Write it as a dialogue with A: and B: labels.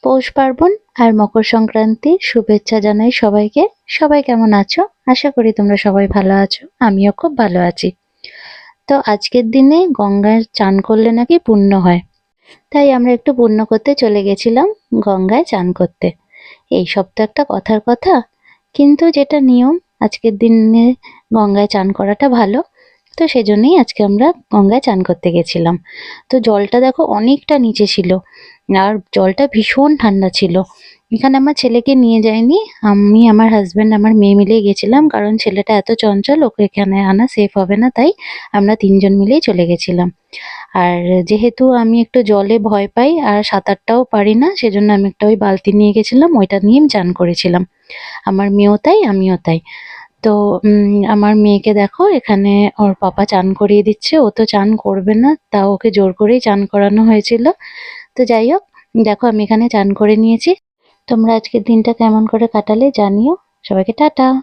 A: পৌষ পার্বণ আর মকর সংক্রান্তির শুভেচ্ছা জানাই সবাইকে। সবাই কেমন আছো? আশা করি তোমরা সবাই ভালো আছো। আমিও খুব ভালো আছি। তো আজকের দিনে গঙ্গায় চান করলে নাকি পুণ্য হয়, তাই আমরা একটু পুণ্য করতে চলে গেছিলাম গঙ্গায় চান করতে। এইসব তো একটা কথার কথা, কিন্তু যেটা নিয়ম আজকের দিনে গঙ্গায় চান করাটা ভালো। তো সেজন্যই আজকে আমরা গঙ্গায় চান করতে গেছিলাম। তো জলটা দেখো অনেকটা নিচে ছিল, আর জলটা ভীষণ ঠান্ডা ছিল। এখানে আমার ছেলেকে নিয়ে যাইনি, আমি, আমার হাজবেন্ড, আমার মেয়ে মিলে গেছিলাম, কারণ ছেলেটা এত চঞ্চল, ওকে এখানে আনা সেফ হবে না, তাই আমরা তিনজন মিলেই চলে গেছিলাম। আর যেহেতু আমি একটু জলে ভয় পাই আর সাঁতারটাও পারি না, সেজন্য আমি একটা ওই বালতি নিয়ে গেছিলাম, ওইটা নিয়ে আমি চান করেছিলাম। আমার মেয়েও তাই, আমিও তাই। তো আমার মেয়েকে দেখো এখানে ওর পাপা চান করিয়ে দিচ্ছে। ও তো চান করবে না, তাও ওকে জোর করেই চান করানো হয়েছিল। তো যাই হোক, দেখো আমি এখানে চান করে নিয়েছি। তোমরা আজকের দিনটা কেমন করে কাটালে জানিও। সবাইকে টাটা।